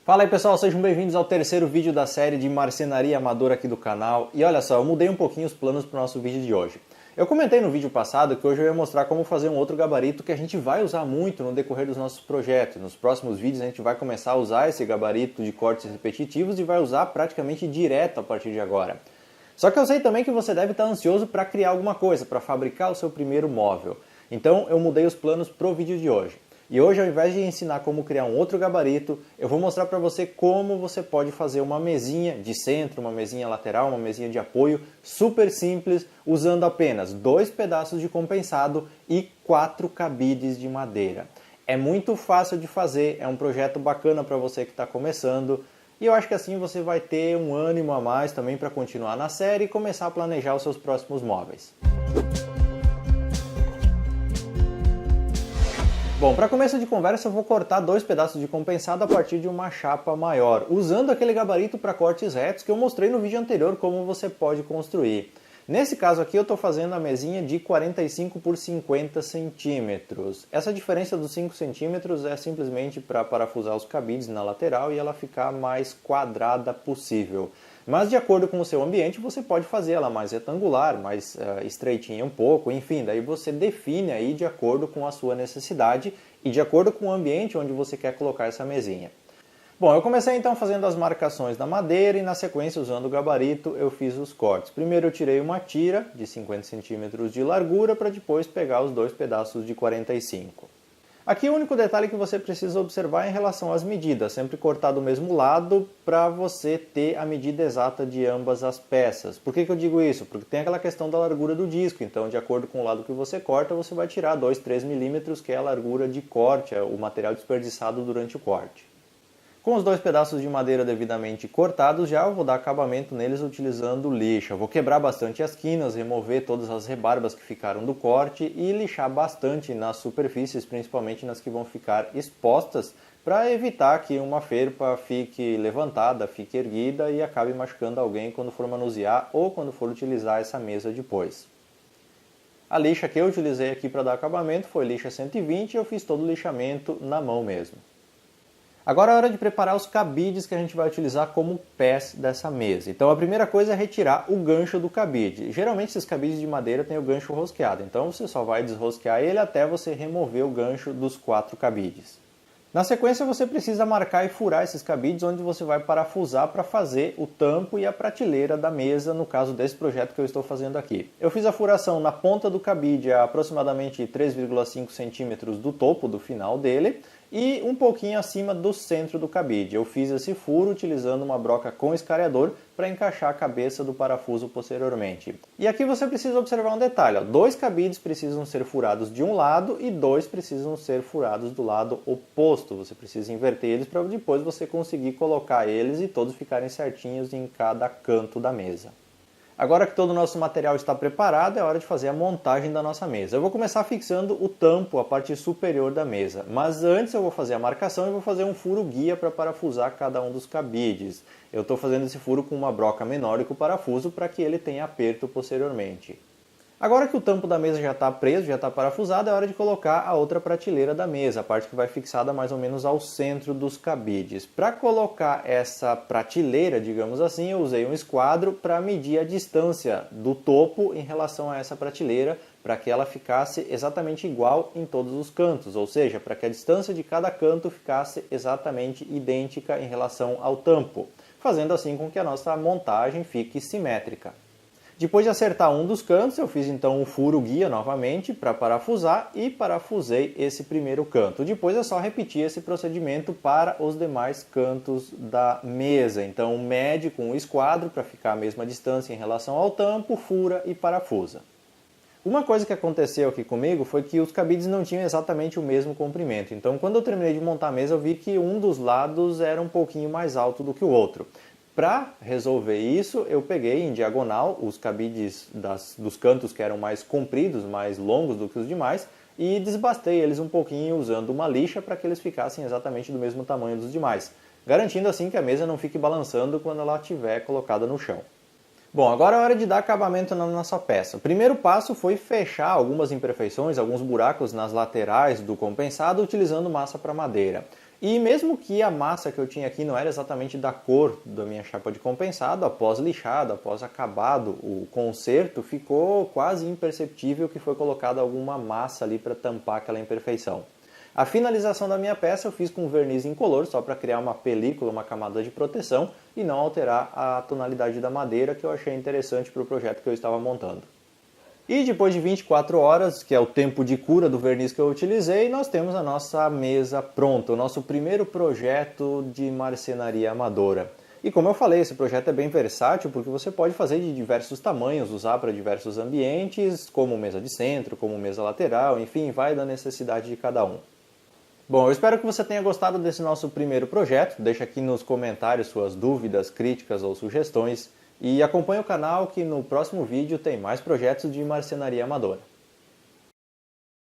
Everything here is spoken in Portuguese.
Fala aí pessoal, sejam bem-vindos ao terceiro vídeo da série de marcenaria amadora aqui do canal. E olha só, eu mudei um pouquinho os planos para o nosso vídeo de hoje. Eu comentei no vídeo passado que hoje eu ia mostrar como fazer um outro gabarito que a gente vai usar muito no decorrer dos nossos projetos. Nos próximos vídeos a gente vai começar a usar esse gabarito de cortes repetitivos e vai usar praticamente direto a partir de agora. Só que eu sei também que você deve estar ansioso para criar alguma coisa, para fabricar o seu primeiro móvel. Então eu mudei os planos para o vídeo de hoje. E hoje, ao invés de ensinar como criar um outro gabarito, eu vou mostrar para você como você pode fazer uma mesinha de centro, uma mesinha lateral, uma mesinha de apoio super simples, usando apenas 2 pedaços de compensado e 4 cabides de madeira. É muito fácil de fazer, é um projeto bacana para você que está começando, e eu acho que assim você vai ter um ânimo a mais também para continuar na série e começar a planejar os seus próximos móveis. Bom, para começo de conversa eu vou cortar 2 pedaços de compensado a partir de uma chapa maior, usando aquele gabarito para cortes retos que eu mostrei no vídeo anterior como você pode construir. Nesse caso aqui eu estou fazendo a mesinha de 45 por 50 centímetros. Essa diferença dos 5 centímetros é simplesmente para parafusar os cabides na lateral e ela ficar mais quadrada possível. Mas de acordo com o seu ambiente, você pode fazer ela mais retangular, mais estreitinha um pouco, enfim, daí você define aí de acordo com a sua necessidade e de acordo com o ambiente onde você quer colocar essa mesinha. Bom, eu comecei então fazendo as marcações da madeira e na sequência, usando o gabarito, eu fiz os cortes. Primeiro eu tirei uma tira de 50 centímetros de largura para depois pegar os 2 pedaços de 45. Aqui o único detalhe que você precisa observar é em relação às medidas, sempre cortar do mesmo lado para você ter a medida exata de ambas as peças. Por que eu digo isso? Porque tem aquela questão da largura do disco, então de acordo com o lado que você corta, você vai tirar 2, 3 milímetros, que é a largura de corte, o material desperdiçado durante o corte. Com os 2 pedaços de madeira devidamente cortados já, eu vou dar acabamento neles utilizando lixa. Eu vou quebrar bastante as quinas, remover todas as rebarbas que ficaram do corte e lixar bastante nas superfícies, principalmente nas que vão ficar expostas, para evitar que uma ferpa fique levantada, fique erguida e acabe machucando alguém quando for manusear ou quando for utilizar essa mesa depois. A lixa que eu utilizei aqui para dar acabamento foi lixa 120 e eu fiz todo o lixamento na mão mesmo. Agora é hora de preparar os cabides que a gente vai utilizar como pés dessa mesa. Então a primeira coisa é retirar o gancho do cabide. Geralmente esses cabides de madeira têm o gancho rosqueado, então você só vai desrosquear ele até você remover o gancho dos 4 cabides. Na sequência você precisa marcar e furar esses cabides onde você vai parafusar para fazer o tampo e a prateleira da mesa, no caso desse projeto que eu estou fazendo aqui. Eu fiz a furação na ponta do cabide a aproximadamente 3,5 centímetros do topo do final dele e um pouquinho acima do centro do cabide. Eu fiz esse furo utilizando uma broca com escareador para encaixar a cabeça do parafuso posteriormente. E aqui você precisa observar um detalhe, 2 cabides precisam ser furados de um lado e 2 precisam ser furados do lado oposto. Você precisa inverter eles para depois você conseguir colocar eles e todos ficarem certinhos em cada canto da mesa. Agora que todo o nosso material está preparado, é hora de fazer a montagem da nossa mesa. Eu vou começar fixando o tampo, a parte superior da mesa, mas antes eu vou fazer a marcação e vou fazer um furo guia para parafusar cada um dos cabides. Eu estou fazendo esse furo com uma broca menor que o parafuso para que ele tenha aperto posteriormente. Agora que o tampo da mesa já está preso, já está parafusado, é hora de colocar a outra prateleira da mesa, a parte que vai fixada mais ou menos ao centro dos cabides. Para colocar essa prateleira, digamos assim, eu usei um esquadro para medir a distância do topo em relação a essa prateleira, para que ela ficasse exatamente igual em todos os cantos, ou seja, para que a distância de cada canto ficasse exatamente idêntica em relação ao tampo, fazendo assim com que a nossa montagem fique simétrica. Depois de acertar um dos cantos, eu fiz então um furo guia novamente para parafusar e parafusei esse primeiro canto. Depois é só repetir esse procedimento para os demais cantos da mesa. Então mede com o esquadro para ficar a mesma distância em relação ao tampo, fura e parafusa. Uma coisa que aconteceu aqui comigo foi que os cabides não tinham exatamente o mesmo comprimento. Então quando eu terminei de montar a mesa eu vi que um dos lados era um pouquinho mais alto do que o outro. Para resolver isso, eu peguei em diagonal os cabides dos cantos que eram mais compridos, mais longos do que os demais, e desbastei eles um pouquinho usando uma lixa para que eles ficassem exatamente do mesmo tamanho dos demais, garantindo assim que a mesa não fique balançando quando ela estiver colocada no chão. Bom, agora é hora de dar acabamento na nossa peça. O primeiro passo foi fechar algumas imperfeições, alguns buracos nas laterais do compensado utilizando massa para madeira. E mesmo que a massa que eu tinha aqui não era exatamente da cor da minha chapa de compensado, após lixado, após acabado o conserto, ficou quase imperceptível que foi colocada alguma massa ali para tampar aquela imperfeição. A finalização da minha peça eu fiz com verniz incolor, só para criar uma película, uma camada de proteção e não alterar a tonalidade da madeira, que eu achei interessante para o projeto que eu estava montando. E depois de 24 horas, que é o tempo de cura do verniz que eu utilizei, nós temos a nossa mesa pronta, o nosso primeiro projeto de marcenaria amadora. E como eu falei, esse projeto é bem versátil porque você pode fazer de diversos tamanhos, usar para diversos ambientes, como mesa de centro, como mesa lateral, enfim, vai da necessidade de cada um. Bom, eu espero que você tenha gostado desse nosso primeiro projeto. Deixa aqui nos comentários suas dúvidas, críticas ou sugestões. E acompanhe o canal que no próximo vídeo tem mais projetos de marcenaria amadora.